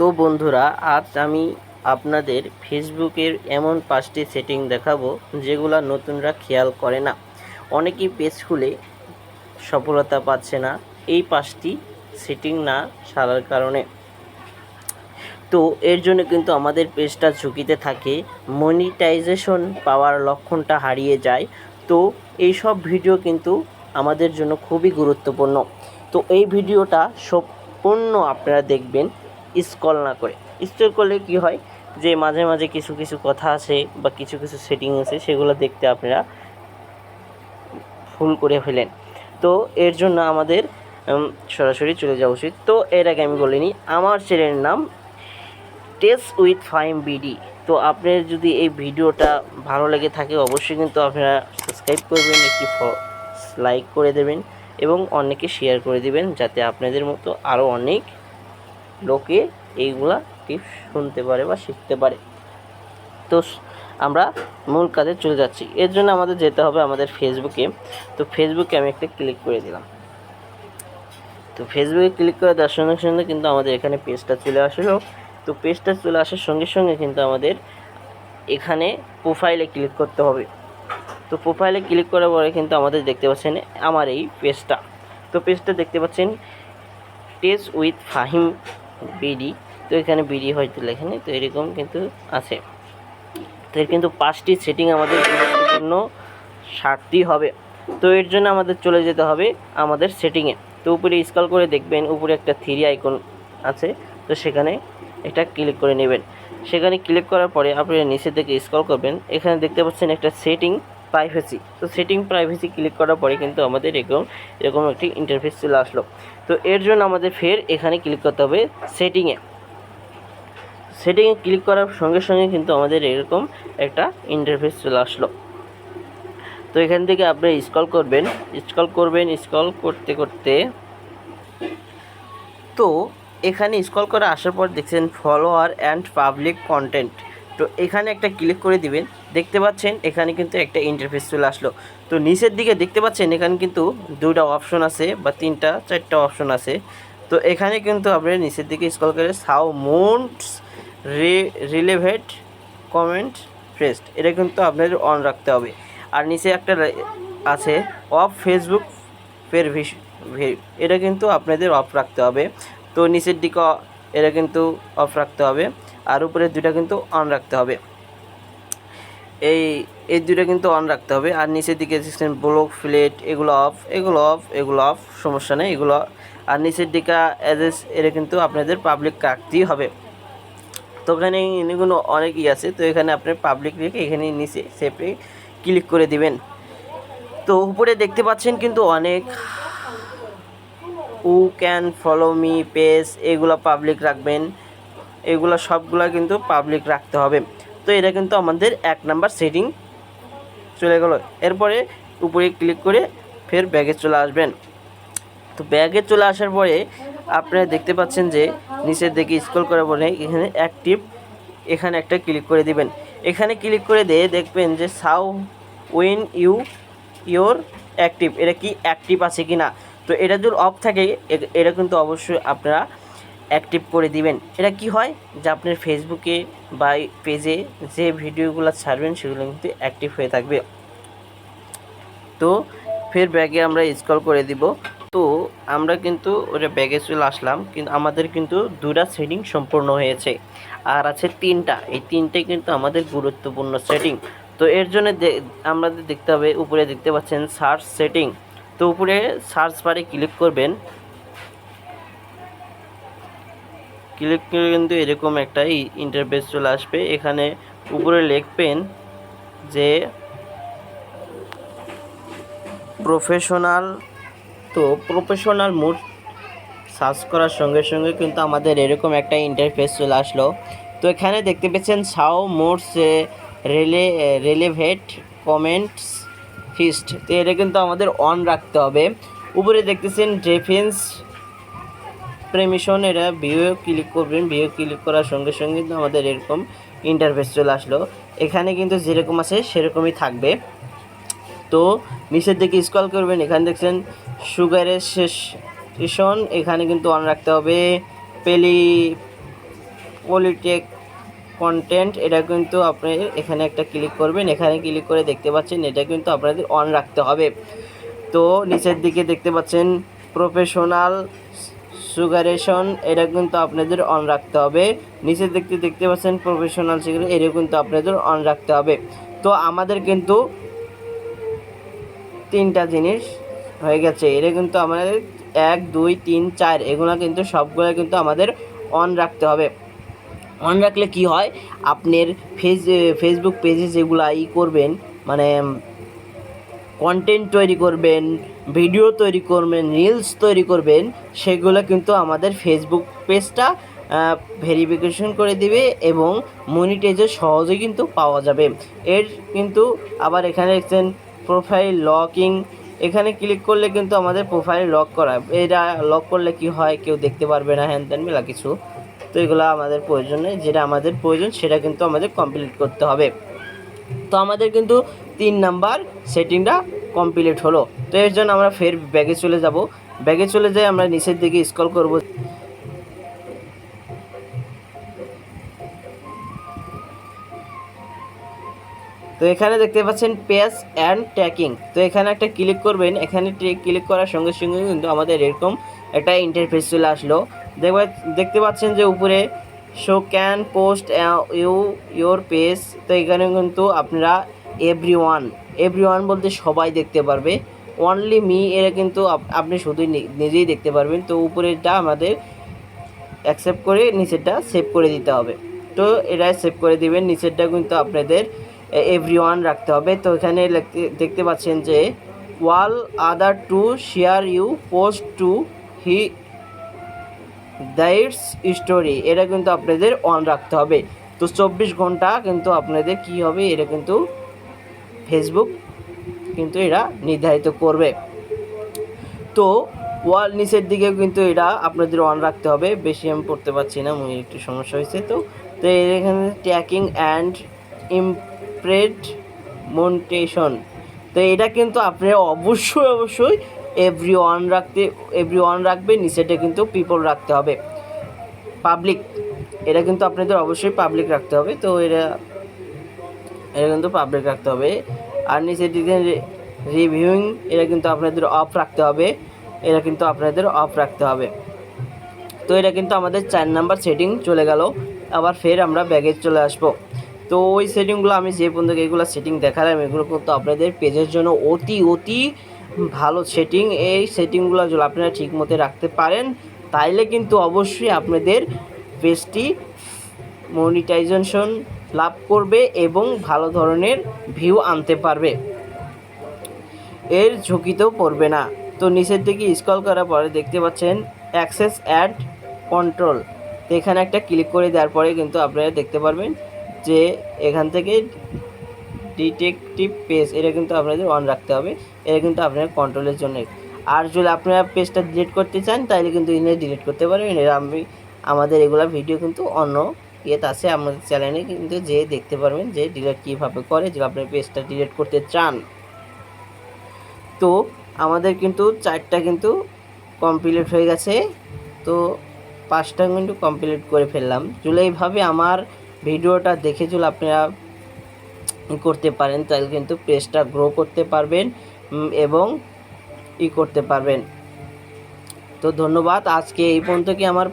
তো বন্ধুরা, আজ আমি আপনাদের ফেসবুকের এমন 5টি সেটিং দেখাবো যেগুলো নতুনরা খেয়াল করে না। অনেকেই পেজ খুলে সফলতা পাচ্ছে না এই 5টি সেটিং না সারার কারণে। তো এর জন্য কিন্তু আমাদের পেজটা ঝুঁকিতে থাকে, মনিটাইজেশন পাওয়ার লক্ষণটা হারিয়ে যায়। তো এই সব ভিডিও কিন্তু আমাদের জন্য খুবই গুরুত্বপূর্ণ। তো এই ভিডিওটা সম্পূর্ণ আপনারা দেখবেন স্ক্রল না করে। স্ক্রল করলে কি হয় যে মাঝে মাঝে কিছু কিছু কথা আছে বা কিছু কিছু সেটিং আছে, সেগুলো দেখতে আপনারা ভুল করে ফেলেন। তো এর জন্য আমাদের সরাসরি চলে যাওয়া উচিত। তো এর আগে আমি বলিনি, আমার চ্যানেলের নাম টেস উইথ ফাহিম বিডি। তো আপনার যদি এই ভিডিওটা ভালো লেগে থাকে অবশ্যই কিন্তু আপনারা সাবস্ক্রাইব করবেন, একটি লাইক করে দেবেন এবং অনেকে শেয়ার করে দেবেন, যাতে আপনাদের মতো আরও অনেক লোকে এইগুলা টিপস শুনতে পারে বা শিখতে পারে। তো আমরা মূল কাজে চলে যাচ্ছি। এর জন্য আমাদের যেতে হবে আমাদের ফেসবুকে। তো ফেসবুকে আমি একটা ক্লিক করে দিলাম। তো ফেসবুকে ক্লিক করে দেওয়ার সঙ্গে সঙ্গে কিন্তু আমাদের এখানে পেজটা চলে আসলো। তো পেজটা চলে আসার সঙ্গে সঙ্গে কিন্তু আমাদের এখানে প্রোফাইলে ক্লিক করতে হবে। তো প্রোফাইলে ক্লিক করার পরে কিন্তু আমাদের দেখতে পাচ্ছেন আমার এই পেজটা। তো পেজটা দেখতে পাচ্ছেন টেস উইথ ফাহিম বিডি। তো এখানে বিডি হয়তো লেখেনি, তো এরকম কিন্তু আছে। তো এর কিন্তু 5টি সেটিং আমাদের গুরুত্বপূর্ণ সারতে হবে। তো এর জন্য আমাদের চলে যেতে হবে আমাদের সেটিংয়ে। তো উপরে স্ক্রল করে দেখবেন উপরে একটা 3 আইকন আছে, তো সেখানে এটা ক্লিক করে নেবেন। সেখানে ক্লিক করার পরে আপনারা নিচের দিকে স্ক্রল করবেন, এখানে দেখতে পাচ্ছেন একটা সেটিং প্রাইভেসি। তো সেটিং প্রাইভেসি ক্লিক করার পরে কিন্তু আমাদের এরকম একটি ইন্টারফেস চলে আসলো। তো এর জন্য আমাদের ফের এখানে ক্লিক করতে হবে সেটিংয়ে ক্লিক করার সঙ্গে সঙ্গে কিন্তু আমাদের এরকম একটা ইন্টারফেস চলে আসলো। তো এখান থেকে আপনি স্ক্রল করতে করতে তো এখানে স্ক্রল করে আসার পর দেখছেন ফলোয়ার অ্যান্ড পাবলিক কন্টেন্ট। তো এখানে একটা ক্লিক করে দিবেন। দেখতে পাচ্ছেন এখানে কিন্তু একটা ইন্টারফেস চলে আসলো। তো নিচের দিকে দেখতে পাচ্ছেন এখানে কিন্তু 2টা অপশন আছে বা 3টা 4টা অপশন আছে। তো এখানে কিন্তু আপনি নিচের দিকে স্ক্রল করে সাউ মোন্টস রিলেভেন্ট কমেন্ট ফ্রেস্ট, এটা কিন্তু আপনাদের অন রাখতে হবে। আর নিচে একটা আছে অফ ফেসবুক এটা কিন্তু আপনাদের অফ রাখতে হবে। তো নিচের দিকে এটা কিন্তু অফ রাখতে হবে, আর উপরের 2টা কিন্তু অন রাখতে হবে। এই 2টা কিন্তু অন রাখতে হবে। আর নিচের দিকে দেখছেন ব্লক ফ্লেট, এগুলো অফ সমস্যা নেই এগুলো। আর নিচের দিকে অ্যাড্রেস এটা কিন্তু আপনাদের পাবলিক রাখতেই হবে। তো এখানে এগুলো অনেকই আছে, তো এখানে আপনি পাবলিক রেখে এখানে নিচে সেভে ক্লিক করে দিবেন। তো উপরে দেখতে পাচ্ছেন কিন্তু অনেক who can follow me page, এগুলো পাবলিক রাখবেন, এগুলো সবগুলো কিন্তু পাবলিক রাখতে হবে। তো এটা কিন্তু আমাদের 1 নাম্বার সেটিং চলে গেল। এরপরে উপরে ক্লিক করে ফের ব্যাগে চলে আসবেন। তো ব্যাগে চলে আসার পরে আপনারা দেখতে পাচ্ছেন যে নিচের দিকে স্ক্রল করার পরে এখানে অ্যাক্টিভ, এখানে একটা ক্লিক করে দিবেন। এখানে ক্লিক করে দিয়ে দেখবেন যে সাউ ওয়েন ইউর অ্যাক্টিভ, এটা কি অ্যাক্টিভ আছে কি না। তো এটা যদি অফ থাকে এটা কিন্তু অবশ্যই আপনারা অ্যাক্টিভ করে দিবেন। এটা কি হয় যে আপনার ফেসবুকে বা পেজে যে ভিডিওগুলো ছাড়বেন সেগুলো কিন্তু অ্যাক্টিভ হয়ে থাকবে। তো ফের ব্যাগে আমরা স্ক্রল করে দিব। তো আমরা কিন্তু ওটা ব্যাগে চলে আসলাম, কিন্তু আমাদের কিন্তু 2টা সেটিং সম্পূর্ণ হয়েছে, আর আছে 3টা। এই 3টাই কিন্তু আমাদের গুরুত্বপূর্ণ সেটিং। তো এর জন্য আমাদের দেখতে হবে উপরে দেখতে পাচ্ছেন সার্চ সেটিং। তো উপরে সার্চ বারে ক্লিক করবেন। ক্লিক করে কিন্তু এরকম একটা ইন্টারফেস চলে আসবে। এখানে উপরে লিখবেন যে প্রফেশনাল। তো প্রফেশনাল মোড সার্চ করার সঙ্গে সঙ্গে কিন্তু আমাদের এরকম একটা ইন্টারফেস চলে আসলো। তো এখানে দেখতে পেয়েছেন সাও মোডস রিলেভেন্ট কমেন্টস ফিস্ট, তো এটা কিন্তু আমাদের অন রাখতে হবে। উপরে দেখতেছেন ডিফেন্স প্রেমিশন, এটা ভিউ ক্লিক করবেন। ভিউ ক্লিক করার সঙ্গে সঙ্গে কিন্তু আমাদের এরকম ইন্টারফেস চলে আসলো। এখানে কিন্তু যেরকম আছে সেরকমই থাকবে। তো নিচের দিকে স্ক্রল করবেন, এখানে দেখছেন সুগারের সেশন, এখানে কিন্তু অন রাখতে হবে। পলিটেক কন্টেন্ট, এটা কিন্তু আপনি এখানে একটা ক্লিক করবেন। এখানে ক্লিক করে দেখতে পাচ্ছেন এটা কিন্তু আপনাদের অন রাখতে হবে। তো নিচের দিকে দেখতে পাচ্ছেন প্রফেশনাল সুগারেশন, এটা কিন্তু আপনাদের অন রাখতে হবে। নিচের দিকে দেখতে পাচ্ছেন প্রফেশনাল সুগারেশন, এটা কিন্তু আপনাদের অন রাখতে হবে। তো আমাদের কিন্তু 3টা জিনিস হয়ে গেছে। এটা কিন্তু আমাদের 1 2 3 4 এগুলো কিন্তু সবগুলো কিন্তু আমাদের অন রাখতে হবে। অন রাখলে কি হয়, আপনার ফেসবুক পেজে যেগুলো করবেন, মানে কন্টেন্ট তৈরি করবেন, ভিডিও তৈরি করবেন, রিলস তৈরি করবেন, সেগুলো কিন্তু আমাদের ফেসবুক পেজটা ভেরিফিকেশন করে দিবে এবং মনিটাইজও সহজেই কিন্তু পাওয়া যাবে। এর কিন্তু আবার এখানে দেখছেন প্রোফাইল লকিং, এখানে ক্লিক করলে কিন্তু আমাদের প্রোফাইল লক করা, এটা লক করলে কি হয়, কেউ দেখতে পারবে না, হ্যান ত্যান মেলা কিছু। তো এগুলো আমাদের প্রয়োজন নেই, যেটা আমাদের প্রয়োজন সেটা কিন্তু আমাদের কমপ্লিট করতে হবে। তো আমাদের কিন্তু 3 নাম্বার সেটিংটা কমপ্লিট হলো। তো এর জন্য আমরা ফের ব্যাগে চলে যাব। ব্যাগে চলে যাই, আমরা নিচের দিকে স্ক্রল করব। তো এখানে দেখতে পাচ্ছেন পেজ অ্যান্ড ট্র্যাকিং, তো এখানে একটা ক্লিক করবেন। এখানে ক্লিক করার সঙ্গে সঙ্গে কিন্তু আমাদের এরকম একটা ইন্টারফেস চলে আসলো। দেখতে পাচ্ছেন যে উপরে show can post your page, তো এখানে কিন্তু আপনারা এভরিওয়ান বলতে সবাই দেখতে পারবে, অনলি মি এরা কিন্তু আপনি শুধু নিজেই দেখতে পারবেন। তো উপরেরটা আমাদের অ্যাকসেপ্ট করে নিচেরটা সেভ করে দিতে হবে। তো এটা সেভ করে দিবেন, নিচেরটা কিন্তু আপনাদের এভরিওয়ান রাখতে হবে। তো এখানে দেখতে পাচ্ছেন যে wall other to share you post to he that's story, এটা কিন্তু আপনাদের অন রাখতে হবে। তো 24 ঘন্টা কিন্তু আপনাদের কি হবে, এটা কিন্তু ফেসবুক কিন্তু এরা নির্ধারিত করবে। তো ওয়াল নিচের দিকেও কিন্তু এটা আপনাদের অন রাখতে হবে। বেশি আমি পড়তে পারছি না, মনে একটু সমস্যা হয়েছে। তো এখানে ট্র্যাকিং অ্যান্ড ইমপ্রেডমন্টেশন, তো এটা কিন্তু আপনারা অবশ্যই এভরিওয়ান রাখবে, নিচেটা কিন্তু পিপল রাখতে হবে, পাবলিক, এটা কিন্তু আপনাদের অবশ্যই পাবলিক রাখতে হবে। তো এটা কিন্তু পাবলিক রাখতে হবে। আর নিচের দিকে রিভিউইং, এটা কিন্তু আপনাদের অফ রাখতে হবে, এটা কিন্তু আপনাদের অফ রাখতে হবে। তো এটা কিন্তু আমাদের 4 নাম্বার সেটিং চলে গেল। আবার ফের আমরা ব্যাগে চলে আসব। তো ওই সেটিংগুলো আমি যে পর্যন্ত এগুলো সেটিং দেখালাম, এগুলো কিন্তু আপনাদের পেজের জন্য অতি ভালো সেটিং। এই সেটিংগুলো যদি আপনারা ঠিক মতো রাখতে পারেন, তাইলে কিন্তু অবশ্যই আপনাদের পেজটি মনিটাইজেশন লাভ করবে এবং ভালো ধরনের ভিউ আনতে পারবে, এর ঝুঁকিতেও পড়বে না। তো নিচের দিকে স্ক্রল করার পরে দেখতে পাচ্ছেন অ্যাক্সেস অ্যাড কন্ট্রোল, তো এখানে একটা ক্লিক করে দেওয়ার পরে কিন্তু আপনারা দেখতে পারবেন যে এখান থেকে ডিটেকটিভ পেজ, এটা কিন্তু আপনাদের অন রাখতে হবে, এটা কিন্তু আপনার কন্ট্রোলের জন্য। আর যদি আপনারা পেজটা ডিলিট করতে চান তাহলে কিন্তু এনে ডিলিট করতে পারবেন। এরা আমাদের এগুলা ভিডিও কিন্তু অন্য ইয়েতে আছে, আমাদের চ্যানেলে কিন্তু যে দেখতে পারবেন যে ডিলিট কীভাবে করে, যদি আপনার পেজটা ডিলিট করতে চান। তো আমাদের কিন্তু 4টা কিন্তু কমপ্লিট হয়ে গেছে। তো 5টা কিন্তু কমপ্লিট করে ফেললাম। যদি এইভাবে আমার ভিডিওটা দেখে যদি আপনারা করতে পারেন, তাহলে কিন্তু পেজটা গ্রো করতে পারবেন এবং করতে পারবেন। তো ধন্যবাদ, আজকে এই পর্যন্ত কি আমার